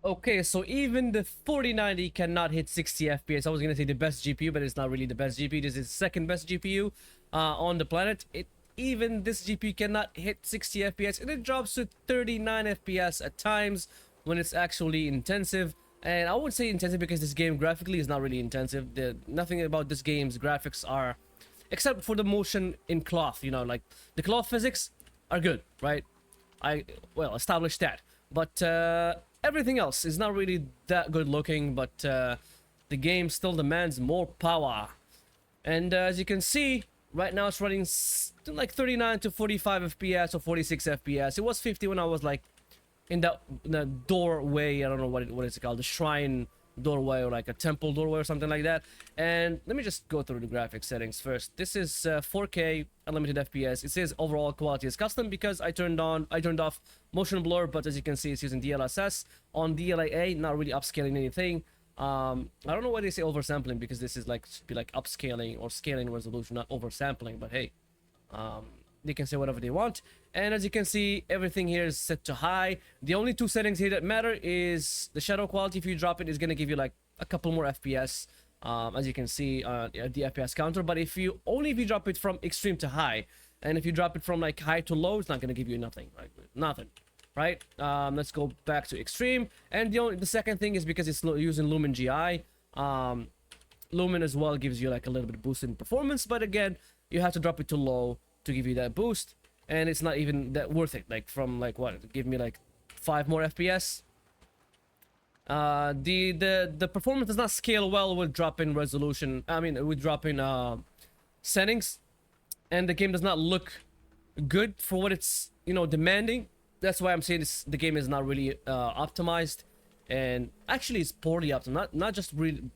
Okay, so even the 4090 cannot hit 60 FPS. I was gonna say the best GPU, but it's not really the best GPU. This is the second best GPU on the planet. Even this GPU cannot hit 60 FPS, and it drops to 39 FPS at times when it's actually intensive. And I would say intensive because this game graphically is not really intensive. Nothing about this game's graphics are, except for the motion in cloth. You know, like the cloth physics are good, right? I established that, but everything else is not really that good looking. But the game still demands more power, and as you can see, right now it's running like 39 to 45 FPS or 46 FPS. It was 50 when I was like in the doorway. I don't know what it's called, the shrine doorway or like a temple doorway or something like that. And let me just go through the graphics settings first. This is 4K unlimited FPS. It says overall quality is custom because I turned off motion blur, but as you can see, it's using DLSS on DLAA, not really upscaling anything. I don't know why they say oversampling, because this is like should be like upscaling or scaling resolution, not oversampling. But hey, they can say whatever they want. And as you can see, everything here is set to high. The only two settings here that matter is the shadow quality. If you drop it, it's gonna give you like a couple more FPS, as you can see the FPS counter. But if you drop it from extreme to high, and if you drop it from like high to low, it's not gonna give you nothing, right? Nothing, right? Let's go back to extreme. And the second thing is because it's using Lumen GI. Lumen as well gives you like a little bit of boost in performance, but again, you have to drop it to low to give you that boost, and it's not even that worth it. Like from like what, give me like 5 more FPS. The performance does not scale well with drop-in resolution. I mean, with drop-in settings, and the game does not look good for what it's, you know, demanding. That's why I'm saying the game is not really optimized, and actually it's poorly optimized. Not just really.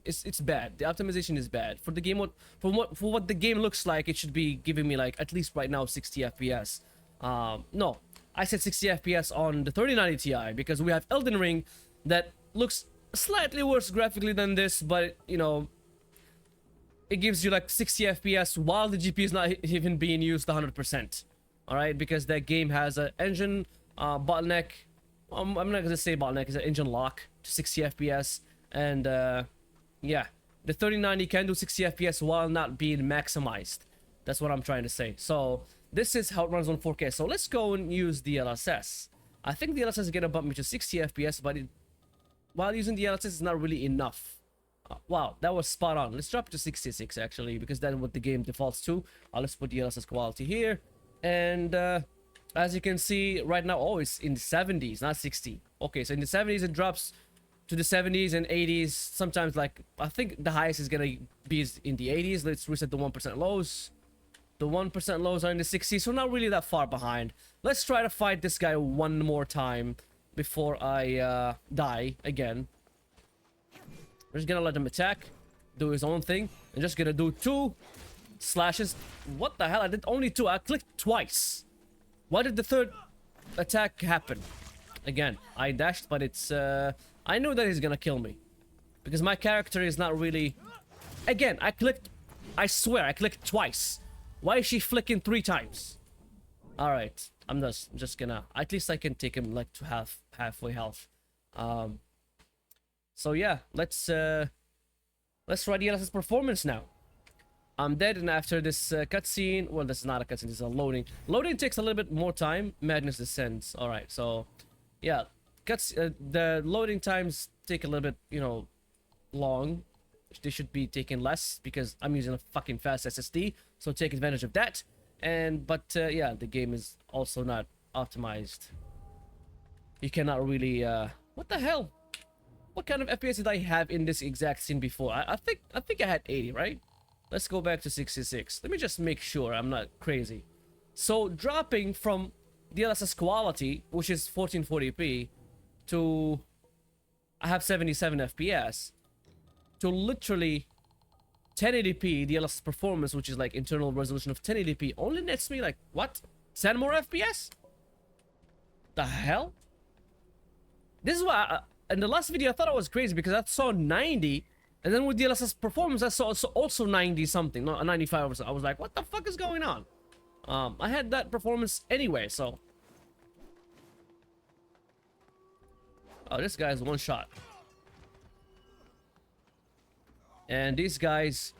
It's bad. The optimization is bad for the game. For what the game looks like, it should be giving me like at least right now 60 FPS. No, I said 60 FPS on the 3090 Ti because we have Elden Ring that looks slightly worse graphically than this, but you know, it gives you like 60 FPS while the GPU is not even being used 100%. All right, because that game has an engine bottleneck. I'm not gonna say bottleneck. It's an engine lock to 60 FPS, and yeah, the 3090 can do 60 FPS while not being maximized. That's what I'm trying to say. So this is how it runs on 4K. So let's go and use DLSS. I think DLSS is gonna bump me to 60 FPS, but while using DLSS is not really enough. Wow, that was spot on. Let's drop it to 66 actually, because that's what the game defaults to. Let's put DLSS quality here, and as you can see right now, oh, it's in the 70s, not 60. Okay, so in the 70s it drops to the 70s and 80s. Sometimes, like, I think the highest is gonna be in the 80s. Let's reset the 1% lows. The 1% lows are in the 60s, so not really that far behind. Let's try to fight this guy one more time before I die again. We're just gonna let him attack, do his own thing, and just gonna do 2 slashes. What the hell? I did only 2. I clicked twice. Why did the third attack happen? Again, I dashed, but it's I knew that he's gonna kill me because my character is not really. Again, I swear I clicked twice. Why is she flicking 3 times? All right, I'm just gonna, at least I can take him like to halfway health. So yeah, let's try DLSS Performance now. I'm dead, and after this cutscene, well, this is not a cutscene, this is a loading. Loading takes a little bit more time. Madness descends. All right, so yeah, the loading times take a little bit, you know, long. They should be taking less because I'm using a fucking fast SSD, so take advantage of that. But yeah, the game is also not optimized. You cannot really what the hell? What kind of FPS did I have in this exact scene before? I think I had 80, right? Let's go back to 66. Let me just make sure I'm not crazy. So dropping from DLSS quality, which is 1440p, to I have 77 FPS, to literally 1080p DLSS Performance, which is like internal resolution of 1080p, only nets me like what? 10 more FPS? The hell? This is why in the last video I thought I was crazy because I saw 90, and then with DLSS Performance I saw also 90 something, not 95 or so. I was like, what the fuck is going on? I had that performance anyway, so Oh, this guy's one shot. And these guys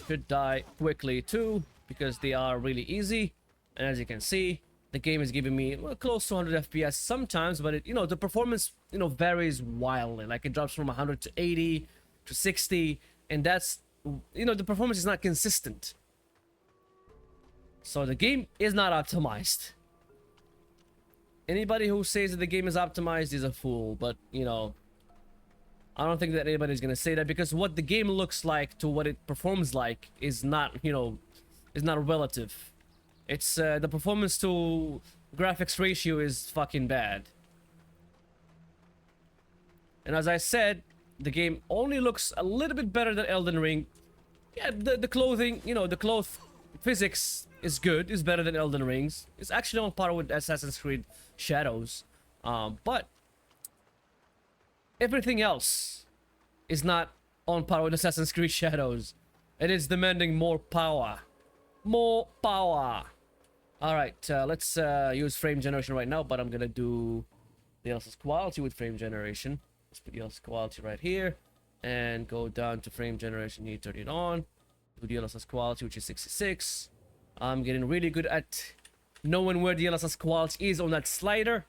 should die quickly too, because they are really easy. And as you can see, the game is giving me, well, close to 100 FPS sometimes, but it, the performance, varies wildly. Like, it drops from 100 to 80 to 60, and that's, the performance is not consistent. So the game is not optimized. Anybody who says that the game is optimized is a fool, but, I don't think that anybody's gonna say that, because what the game looks like to what it performs like is not, is not relative. It's, the performance to graphics ratio is fucking bad. And as I said, the game only looks a little bit better than Elden Ring. Yeah, the clothing, the cloth physics is good, is better than Elden Ring's. It's actually on par with Assassin's Creed Shadows. But everything else is not on par with Assassin's Creed Shadows. It is demanding more power. More power. Alright, let's use frame generation right now, but I'm gonna do DLSS Quality with frame generation. Let's put DLSS Quality right here, and go down to frame generation, you turn it on. Do DLSS Quality, which is 66. I'm getting really good at knowing where DLSS Quality is on that slider.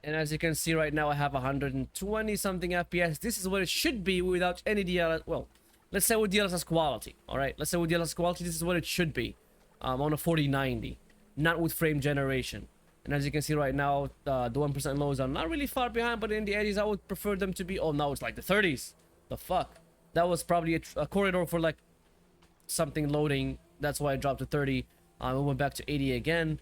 And as you can see right now, I have 120 something FPS. This is what it should be without any DLSS. Well, let's say with DLSS Quality. Alright, let's say with DLSS Quality, this is what it should be. On a 4090, not with frame generation. And as you can see right now, the 1% lows are not really far behind, but in the 80s, I would prefer them to be. Oh, now it's like the 30s. The fuck? That was probably a corridor for like something loading. That's why I dropped to 30. We went back to 80 again.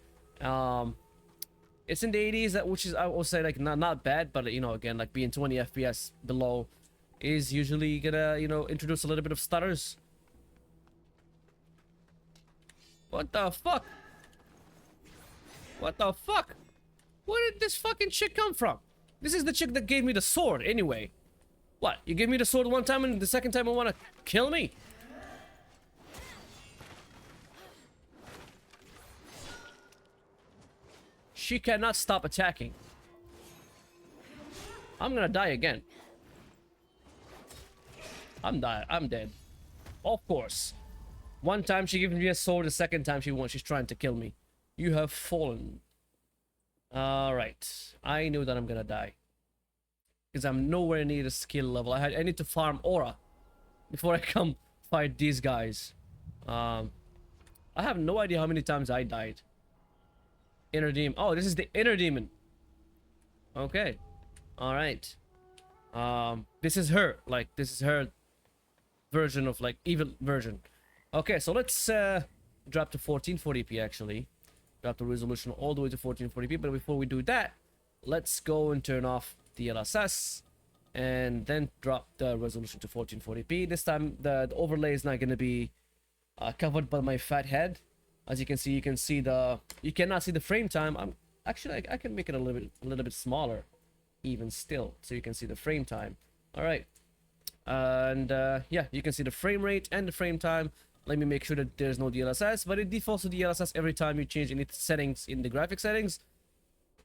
It's in the 80s, which is, I will say, like, not bad, but again, like, being 20 FPS below is usually gonna, introduce a little bit of stutters. What the fuck? What the fuck? Where did this fucking chick come from? This is the chick that gave me the sword, anyway. What? You gave me the sword one time and the second time you wanna kill me? She cannot stop attacking. I'm gonna die again. I'm dead. Of course. One time she gave me a sword, the second time she's trying to kill me. You have fallen. Alright. I knew that I'm gonna die. Because I'm nowhere near the skill level. I need to farm aura before I come fight these guys. I have no idea how many times I died. Inner demon. Oh, this is the inner demon. Okay. Alright. This is her. Like, this is her version of, like, evil version. Okay, so let's drop to 1440p actually. Drop the resolution all the way to 1440p. But before we do that, let's go and turn off DLSS and then drop the resolution to 1440p. This time the overlay is not going to be covered by my fat head. As you can see, you cannot see the frame time. I can make it a little bit smaller, even still, so you can see the frame time. All right, and yeah, you can see the frame rate and the frame time. Let me make sure that there's no DLSS, but it defaults to DLSS every time you change any settings in the graphic settings.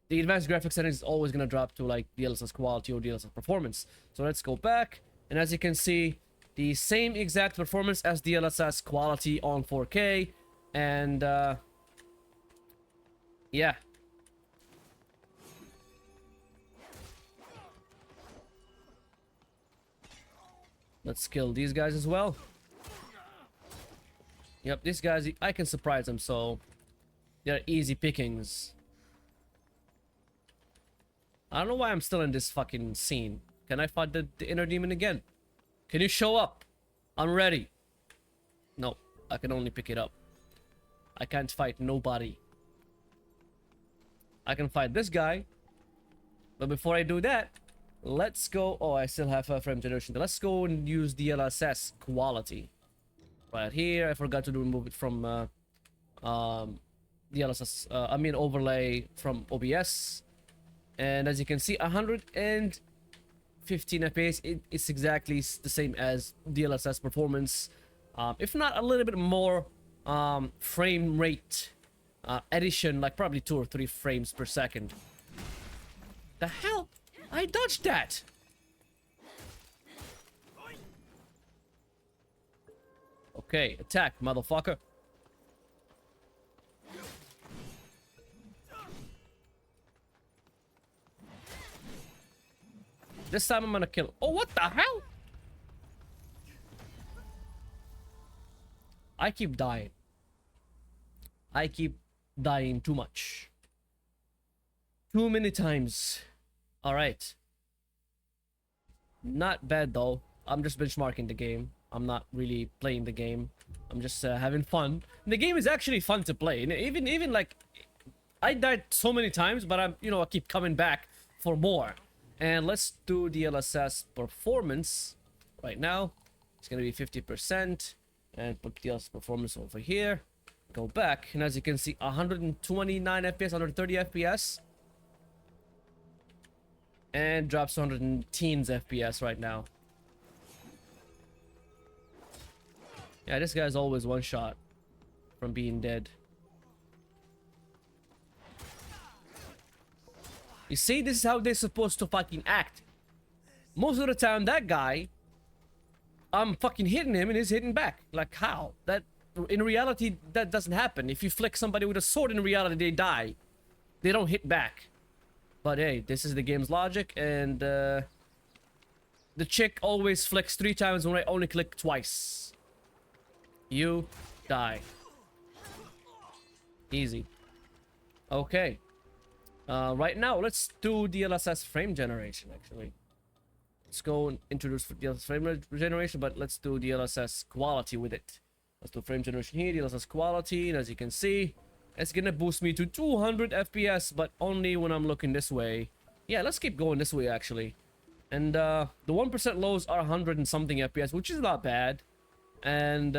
The advanced graphic settings is always gonna drop to like DLSS Quality or DLSS Performance. So let's go back, and as you can see, the same exact performance as DLSS Quality on 4K. And yeah, let's kill these guys as well. Yep, these guys, I can surprise them, so they're easy pickings. I don't know why I'm still in this fucking scene. Can I fight the inner demon again? Can you show up? I'm ready. No, I can only pick it up. I can't fight nobody. I can fight this guy. But before I do that, let's go. Oh, I still have frame generation. Let's go and use DLSS Quality. Right here. I forgot to remove it from DLSS. Overlay from OBS. And as you can see, 115 FPS. It's exactly the same as DLSS Performance. If not a little bit more. Frame rate addition, like probably 2 or 3 frames per second. The hell? I dodged that. Okay, attack, motherfucker. This time I'm gonna kill him. Oh, what the hell? I keep dying. I keep dying too much. Too many times. Alright. Not bad though. I'm just benchmarking the game. I'm not really playing the game. I'm just having fun. The game is actually fun to play. And even like, I died so many times, but I keep coming back for more. And let's do DLSS Performance right now. It's gonna be 50%, and put DLSS Performance over here. Go back, and as you can see, 129 FPS, 130 FPS, and drops to 110 FPS right now. Yeah, this guy's always one shot from being dead. You see, this is how they're supposed to fucking act. Most of the time, that guy, I'm fucking hitting him and he's hitting back. Like, how? That, in reality, that doesn't happen. If you flick somebody with a sword, in reality, they die. They don't hit back. But hey, this is the game's logic, and the chick always flicks 3 times when I only click twice. You die. Easy. Okay. Right now, let's do DLSS frame generation, actually. Let's go and introduce DLSS frame generation, but let's do DLSS quality with it. Let's do frame generation here, DLSS quality, and as you can see, it's gonna boost me to 200 FPS, but only when I'm looking this way. Yeah, let's keep going this way, actually. And the 1% lows are 100 and something FPS, which is not bad. And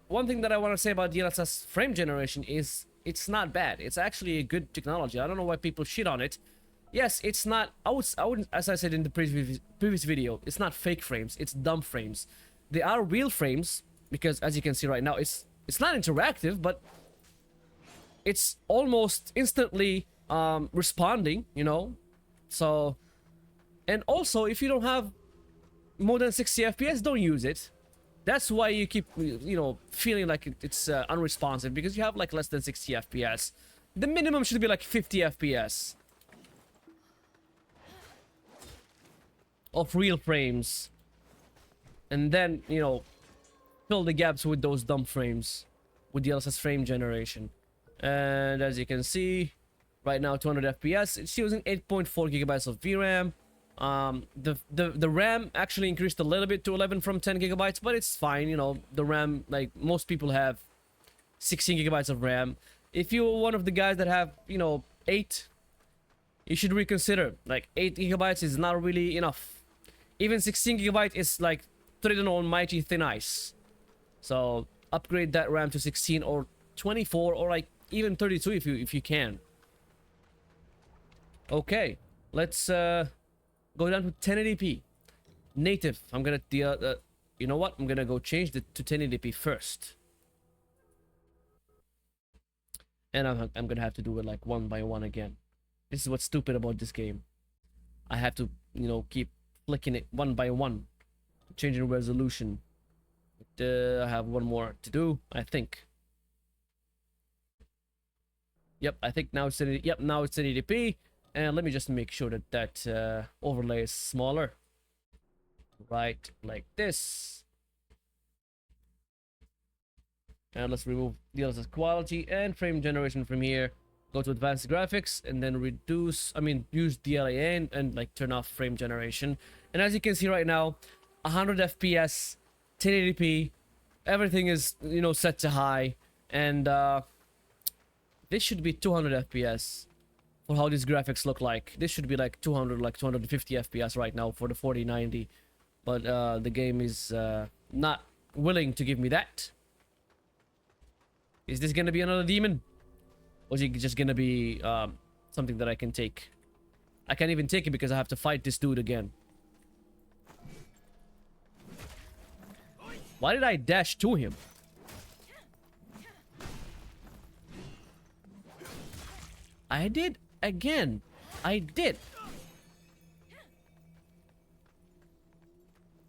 one thing that I want to say about DLSS frame generation is it's not bad. It's actually a good technology. I don't know why people shit on it. Yes, it's not. I wouldn't, as I said in the previous video, it's not fake frames. It's dumb frames. They are real frames because, as you can see right now, it's not interactive, but it's almost instantly responding. So, and also if you don't have more than 60 FPS, don't use it. That's why you keep, feeling like it's unresponsive, because you have like less than 60 FPS. The minimum should be like 50 FPS of real frames. And then, fill the gaps with those dumb frames with DLSS frame generation. And as you can see, right now 200 FPS. It's using 8.4 gigabytes of VRAM. The RAM actually increased a little bit to 11 from 10 gigabytes, but it's fine. The RAM, like most people have 16 gigabytes of RAM. If you're one of the guys that have 8, you should reconsider. Like 8 gigabytes is not really enough. Even 16 gigabyte is like treading on mighty thin ice. So upgrade that RAM to 16 or 24 or like even 32 if you can. Okay, let's go down to 1080p native. I'm gonna you know what, I'm gonna go change it to 1080p first, and I'm gonna have to do it like one by one again. This is what's stupid about this game. I have to keep flicking it one by one, changing resolution. I have one more to do, I think. Yep, I think now it's 1080, yep, now it's 1080p. And let me just make sure that overlay is smaller. Right, like this. And let's remove DLSS quality and frame generation from here. Go to advanced graphics and then use DLA and like turn off frame generation. And as you can see right now, 100 FPS, 1080p, everything is set to high, and this should be 200 FPS. For how these graphics look like, this should be like 200, like 250 FPS right now for the 4090, but the game is not willing to give me that. Is this gonna be another demon, or is it just gonna be something that I can take? I can't even take it because I have to fight this dude again. Why did I dash to him? I did again. I did.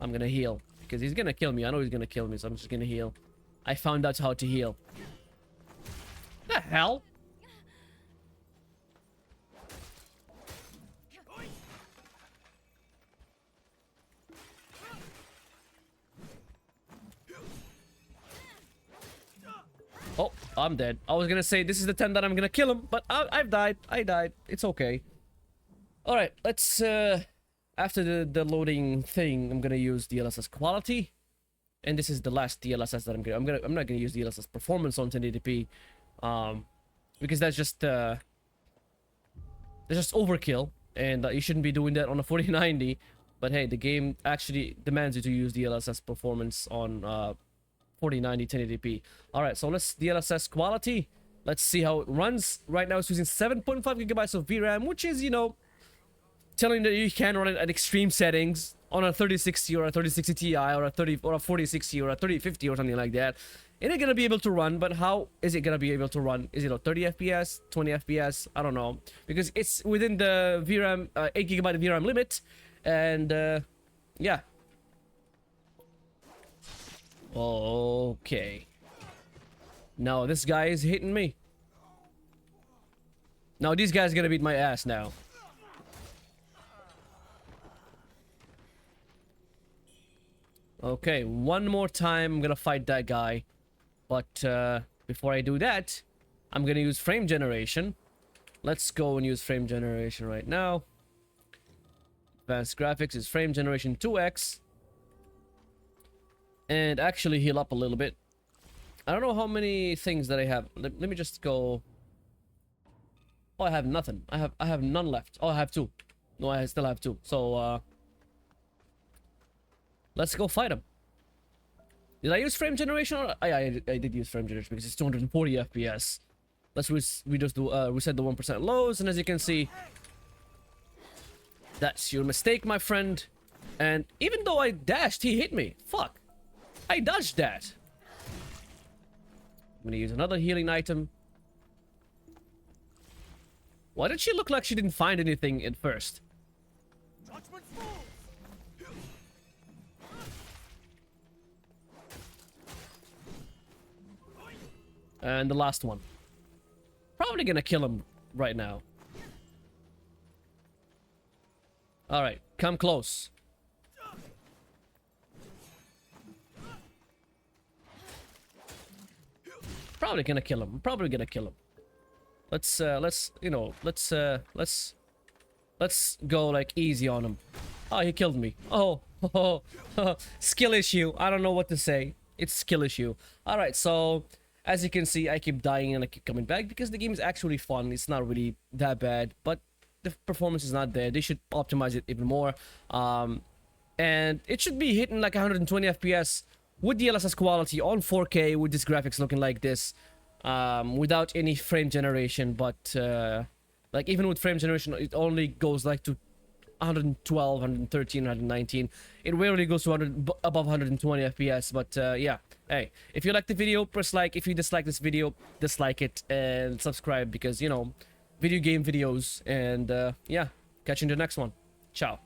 I'm gonna heal. Because he's gonna kill me. I know he's gonna kill me, so I'm just gonna heal. I found out how to heal. The hell? Oh, I'm dead. I was gonna say this is the time that I'm gonna kill him, but I've died. I died. It's okay. Alright, let's after the loading thing, I'm gonna use DLSS Quality. And this is the last DLSS that I'm not gonna use DLSS Performance on 1080p. Because that's just overkill. And you shouldn't be doing that on a 4090. But hey, the game actually demands you to use DLSS Performance on 4090 1080p. Alright, so let's DLSS Quality. Let's see how it runs. Right now it's using 7.5 gigabytes of VRAM, which is, you know, telling that you can run it at extreme settings on a 3060 or a 3060 Ti or a 4060 or a 3050 or something like that. It ain't gonna be able to run, but how is it gonna be able to run? Is it a 30 FPS, 20 FPS? I don't know, because it's within the VRAM 8 gigabyte VRAM limit, and yeah. Okay. Now this guy is hitting me. Now these guys are gonna beat my ass now. Okay, one more time I'm gonna fight that guy. But before I do that, I'm gonna use frame generation. Let's go and use frame generation right now. Advanced graphics is frame generation 2x. And actually heal up a little bit. I don't know how many things that I have. Let me just go. Oh, I have nothing. I have none left. Oh, I have 2. No, I still have 2. So let's go fight him. Did I use frame generation? Or I did use frame generation because it's 240 FPS. Let's reset the 1% lows, and as you can see, that's your mistake, my friend. And even though I dashed, he hit me. Fuck. I dodged that. I'm gonna use another healing item. Why did she look like she didn't find anything at first? And the last one. Probably gonna kill him right now. Alright, come close. Probably gonna kill him. Probably gonna kill him. Let's go like easy on him. Oh, he killed me. Oh, skill issue. I don't know what to say. It's skill issue. Alright, so as you can see, I keep dying and I keep coming back because the game is actually fun. It's not really that bad, but the performance is not there. They should optimize it even more. And it should be hitting like 120 FPS with DLSS quality on 4K with this graphics looking like this, without any frame generation. But like even with frame generation, it only goes like to 112, 113, 119. It rarely goes to above 120 FPS. But yeah. Hey, if you like the video, press like. If you dislike this video, dislike it and subscribe because, you know, video game videos. And yeah, catch you in the next one. Ciao.